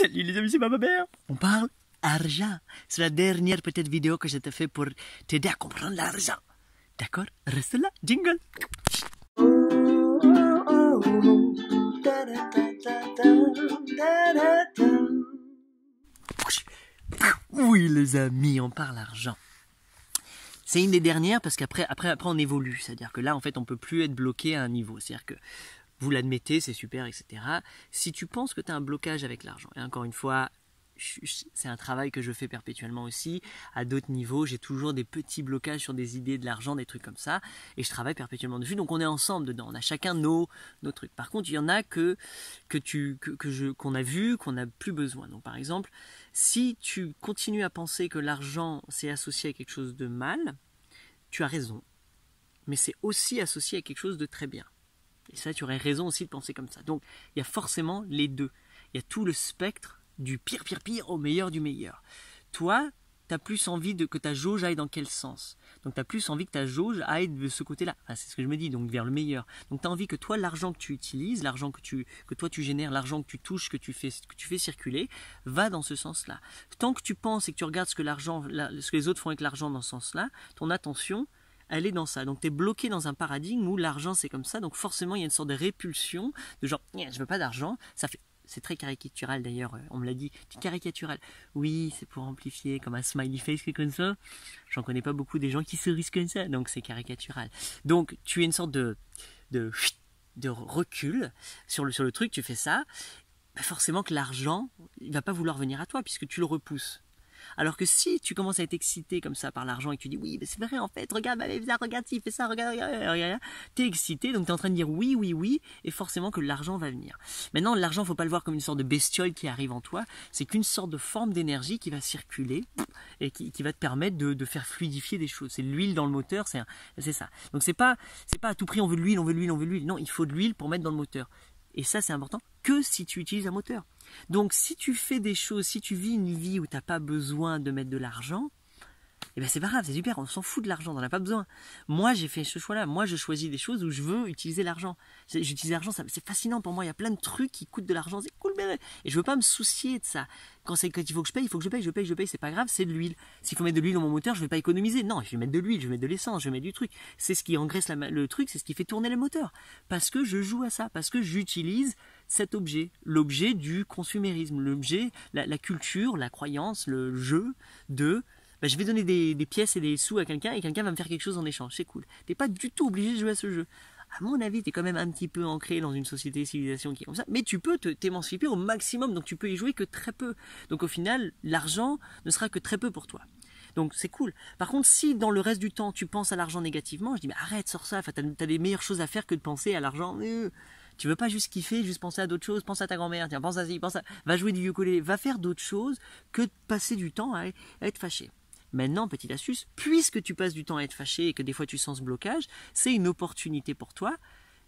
Salut les amis, c'est ma mère. On parle argent. C'est la dernière petite vidéo que je te fais pour t'aider à comprendre l'argent. D'accord? Reste là, jingle. Oui les amis, on parle argent. C'est une des dernières parce qu'après on évolue. C'est-à-dire que là, en fait, on peut plus être bloqué à un niveau. C'est-à-dire que vous l'admettez, c'est super, etc. Si tu penses que tu as un blocage avec l'argent, et encore une fois, c'est un travail que je fais perpétuellement aussi, à d'autres niveaux, j'ai toujours des petits blocages sur des idées de l'argent, des trucs comme ça, et je travaille perpétuellement dessus, donc on est ensemble dedans, on a chacun nos trucs. Par contre, il y en a qu'on a vu, qu'on n'a plus besoin. Donc par exemple, si tu continues à penser que l'argent c'est associé à quelque chose de mal, tu as raison, mais c'est aussi associé à quelque chose de très bien. Et ça, tu aurais raison aussi de penser comme ça. Donc, il y a forcément les deux. Il y a tout le spectre du pire au meilleur du meilleur. Toi, tu as plus envie que ta jauge aille dans quel sens? Donc, tu as plus envie que ta jauge aille de ce côté-là. Enfin, c'est ce que je me dis, donc vers le meilleur. Donc, tu as envie que toi, l'argent que tu utilises, l'argent que toi tu génères, l'argent que tu touches, que tu fais circuler, va dans ce sens-là. Tant que tu penses et que tu regardes ce que les autres font avec l'argent dans ce sens-là, ton attention, elle est dans ça. Donc tu es bloqué dans un paradigme où l'argent c'est comme ça, donc forcément il y a une sorte de répulsion, de genre je veux pas d'argent, c'est très caricatural d'ailleurs, on me l'a dit, caricatural. Oui, c'est pour amplifier, comme un smiley face qui est comme ça. J'en connais pas beaucoup des gens qui sourient comme ça, donc c'est caricatural. Donc tu es une sorte de recul sur le truc, tu fais ça, forcément que l'argent, il va pas vouloir venir à toi puisque tu le repousses. Alors que si tu commences à être excité comme ça par l'argent et que tu dis oui, mais c'est vrai en fait, regarde, regarde, il fait ça, regarde, t'es excité, donc t'es en train de dire oui, et forcément que l'argent va venir. Maintenant, l'argent, faut pas le voir comme une sorte de bestiole qui arrive en toi, c'est qu'une sorte de forme d'énergie qui va circuler et qui va te permettre de faire fluidifier des choses. C'est l'huile dans le moteur, c'est ça. Donc c'est pas à tout prix on veut de l'huile, non, il faut de l'huile pour mettre dans le moteur. Et ça, c'est important que si tu utilises un moteur. Donc, si tu fais des choses, si tu vis une vie où tu n'as pas besoin de mettre de l'argent, eh ben c'est pas grave, c'est super, on s'en fout de l'argent, on n'en a pas besoin. Moi, j'ai fait ce choix-là. Moi, je choisis des choses où je veux utiliser l'argent. J'utilise l'argent, c'est fascinant pour moi. Il y a plein de trucs qui coûtent de l'argent, c'est cool, et je veux pas me soucier de ça. Quand il faut que je paye, je paye, c'est pas grave, c'est de l'huile. S'il faut mettre de l'huile dans mon moteur, je vais pas économiser. Non, je vais mettre de l'huile, je vais mettre de l'essence, je vais mettre du truc. C'est ce qui engraisse le truc, c'est ce qui fait tourner le moteur. Parce que je joue à ça, parce que j'utilise cet objet, l'objet du consumérisme, l'objet, la culture, la croyance, le jeu de je vais donner des pièces et des sous à quelqu'un et quelqu'un va me faire quelque chose en échange, c'est cool. T'es pas du tout obligé de jouer à ce jeu. À mon avis, t'es quand même un petit peu ancré dans une société, civilisation qui est comme ça, mais tu peux t'émanciper au maximum, donc tu peux y jouer que très peu. Donc au final, l'argent ne sera que très peu pour toi. Donc c'est cool. Par contre, si dans le reste du temps, tu penses à l'argent négativement, je dis mais arrête, sors ça, enfin, t'as des meilleures choses à faire que de penser à l'argent. Tu veux pas juste kiffer, juste penser à d'autres choses, pense à ta grand-mère, tiens, pense à ci, va jouer du ukulélé, va faire d'autres choses que de passer du temps à être fâché. Maintenant, petite astuce, puisque tu passes du temps à être fâché et que des fois tu sens ce blocage, c'est une opportunité pour toi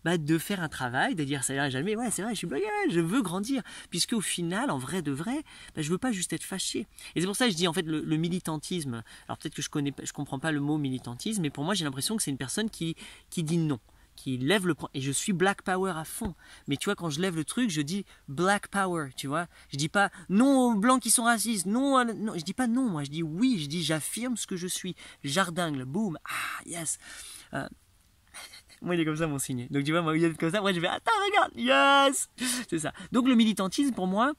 de faire un travail, de dire ça ira jamais, ouais c'est vrai, je suis bloqué, je veux grandir, puisque au final, en vrai de vrai, je veux pas juste être fâché. Et c'est pour ça que je dis en fait le militantisme, alors peut-être que je comprends pas le mot militantisme, mais pour moi j'ai l'impression que c'est une personne qui dit non, qui lève le point, et je suis Black Power à fond, mais tu vois quand je lève le truc je dis Black Power, tu vois, je dis pas non aux blancs qui sont racistes, non, je dis pas non, moi je dis oui, je dis j'affirme ce que je suis, jardingle, boum, yes, moi il est comme ça mon signe, donc tu vois moi il est comme ça, moi je vais attends regarde, yes, c'est ça. Donc le militantisme pour moi,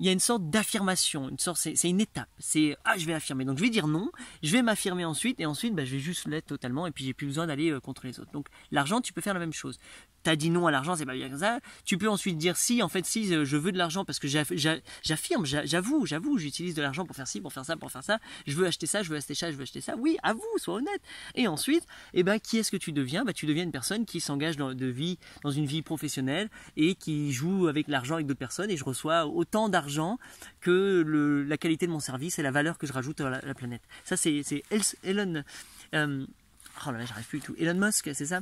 il y a une sorte d'affirmation, c'est une étape, c'est je vais affirmer, donc je vais dire non, je vais m'affirmer ensuite, et ensuite je vais juste l'être totalement, et puis j'ai plus besoin d'aller contre les autres. Donc l'argent, tu peux faire la même chose. T'as dit non à l'argent, c'est pas bien comme ça. Tu peux ensuite dire si, en fait, si je veux de l'argent parce que j'affirme, j'avoue, j'utilise de l'argent pour faire ci, pour faire ça, je veux acheter ça, je veux acheter ça, je veux acheter ça. Oui, avoue, sois honnête. Et ensuite, qui est-ce que tu deviens? Tu deviens une personne qui s'engage dans une vie professionnelle et qui joue avec l'argent avec d'autres personnes, et je reçois autant d'argent que la qualité de mon service et la valeur que je rajoute à la planète. Ça, c'est Elon. Oh là là, j'arrive plus du tout. Elon Musk, c'est ça,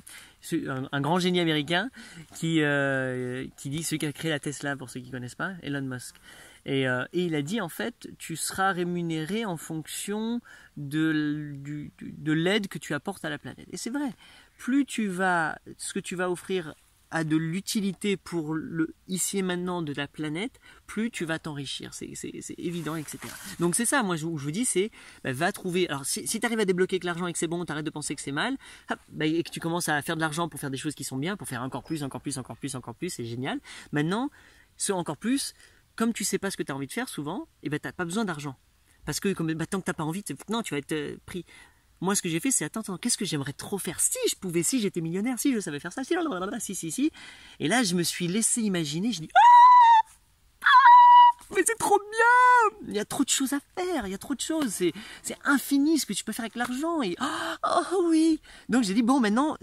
un grand génie américain qui dit, celui qui a créé la Tesla, pour ceux qui ne connaissent pas, Elon Musk. Et il a dit en fait, tu seras rémunéré en fonction de l'aide que tu apportes à la planète. Et c'est vrai. Plus ce que tu vas offrir a de l'utilité pour le ici et maintenant de la planète, plus tu vas t'enrichir. C'est évident, etc. Donc c'est ça, moi je vous dis, c'est va trouver. Alors si tu arrives à débloquer que l'argent et que c'est bon, tu arrêtes de penser que c'est mal, hop, et que tu commences à faire de l'argent pour faire des choses qui sont bien, pour faire encore plus, c'est génial. Maintenant, ce encore plus, comme tu sais pas ce que tu as envie de faire souvent, et tu n'as pas besoin d'argent. Parce que tant que tu n'as pas envie, non, tu vas être pris. Moi, ce que j'ai fait, c'est attends, qu'est-ce que j'aimerais trop faire si je pouvais, si j'étais millionnaire, si je savais faire ça, si. Et là, je me suis laissé imaginer, je dis mais c'est trop bien! Il y a trop de choses à faire, il y a trop de choses, c'est infini ce que tu peux faire avec l'argent. Et oh oui! Donc j'ai dit bon, maintenant,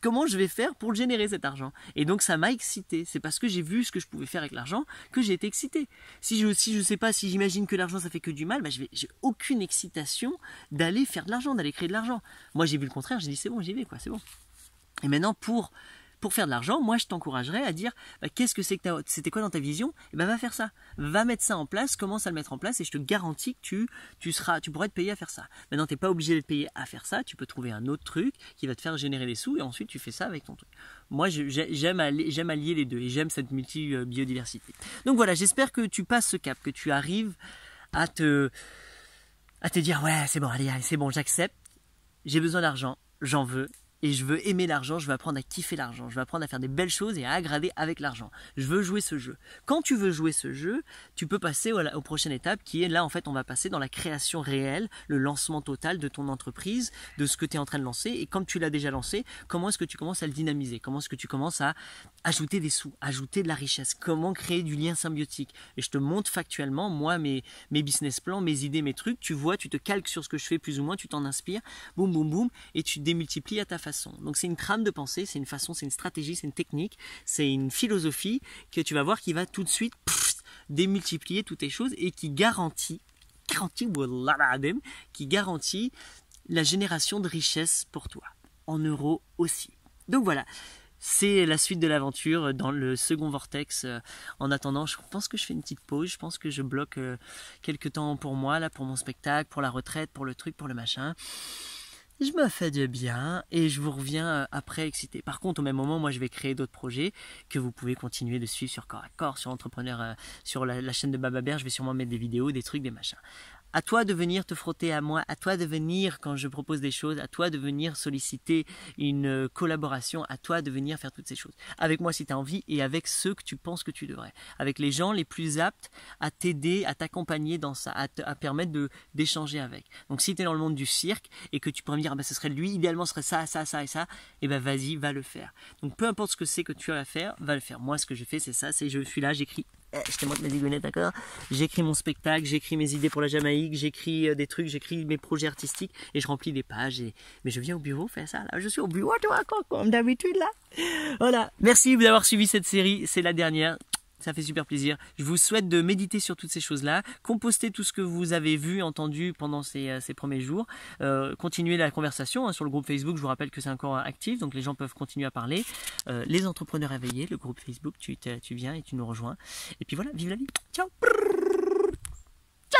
comment je vais faire pour générer cet argent? Et donc ça m'a excité. C'est parce que j'ai vu ce que je pouvais faire avec l'argent que j'ai été excité. Si je sais pas, si j'imagine que l'argent ça fait que du mal, j'ai aucune excitation d'aller faire de l'argent, d'aller créer de l'argent. Moi j'ai vu le contraire, j'ai dit c'est bon, j'y vais quoi, c'est bon. Et maintenant pour faire de l'argent, moi je t'encouragerais à dire qu'est-ce que c'était quoi dans ta vision? Et va faire ça, va mettre ça en place, commence à le mettre en place et je te garantis que tu pourrais te payer à faire ça. Maintenant t'es pas obligé de te payer à faire ça, tu peux trouver un autre truc qui va te faire générer des sous et ensuite tu fais ça avec ton truc. Moi j'aime allier les deux et j'aime cette multi-biodiversité. Donc voilà, j'espère que tu passes ce cap, que tu arrives à te dire ouais c'est bon, allez c'est bon, j'accepte, j'ai besoin d'argent, j'en veux. Et je veux aimer l'argent, je veux apprendre à kiffer l'argent, je veux apprendre à faire des belles choses et à aggrader avec l'argent. Je veux jouer ce jeu. Quand tu veux jouer ce jeu, tu peux passer aux prochaines étapes qui est là en fait on va passer dans la création réelle, le lancement total de ton entreprise, de ce que tu es en train de lancer et comme tu l'as déjà lancé, comment est-ce que tu commences à le dynamiser? Comment est-ce que tu commences à ajouter des sous, ajouter de la richesse? Comment créer du lien symbiotique? Et je te montre factuellement, moi, mes business plans, mes idées, mes trucs, tu vois, tu te calques sur ce que je fais plus ou moins, tu t'en inspires, boum, boum, boum, et tu démultiplies à ta façon. Donc c'est une trame de pensée, c'est une façon, c'est une stratégie, c'est une technique, c'est une philosophie que tu vas voir qui va tout de suite démultiplier toutes tes choses et qui garantit la génération de richesse pour toi, en euros aussi. Donc voilà, c'est la suite de l'aventure dans le second vortex. En attendant, je pense que je fais une petite pause, je pense que je bloque quelques temps pour moi, là, pour mon spectacle, pour la retraite, pour le truc, pour le machin. Je me fais du bien et je vous reviens après excité. Par contre, au même moment, moi, je vais créer d'autres projets que vous pouvez continuer de suivre sur Corps à Corps, sur Entrepreneur, sur la chaîne de Bababert. Je vais sûrement mettre des vidéos, des trucs, des machins. À toi de venir te frotter à moi, à toi de venir quand je propose des choses, à toi de venir solliciter une collaboration, à toi de venir faire toutes ces choses. Avec moi si tu as envie et avec ceux que tu penses que tu devrais. Avec les gens les plus aptes à t'aider, à t'accompagner dans ça, à permettre d'échanger avec. Donc si tu es dans le monde du cirque et que tu pourrais me dire ce serait lui, idéalement ce serait ça, ça, ça et ça, et vas-y, va le faire. Donc peu importe ce que c'est que tu as à faire, va le faire. Moi ce que je fais c'est ça, c'est je suis là, j'écris. Je te montre mes zigounettes, d'accord? J'écris mon spectacle, j'écris mes idées pour la Jamaïque, j'écris des trucs, j'écris mes projets artistiques et je remplis des pages. Mais je viens au bureau faire ça, là. Je suis au bureau, toi, comme d'habitude, là. Voilà. Merci d'avoir suivi cette série. C'est la dernière. Ça fait super plaisir. Je vous souhaite de méditer sur toutes ces choses-là, composter tout ce que vous avez vu, entendu pendant ces premiers jours, continuer la conversation sur le groupe Facebook. Je vous rappelle que c'est encore actif, donc les gens peuvent continuer à parler. Les entrepreneurs éveillés, le groupe Facebook, tu viens et tu nous rejoins. Et puis voilà, vive la vie. Ciao. Ciao.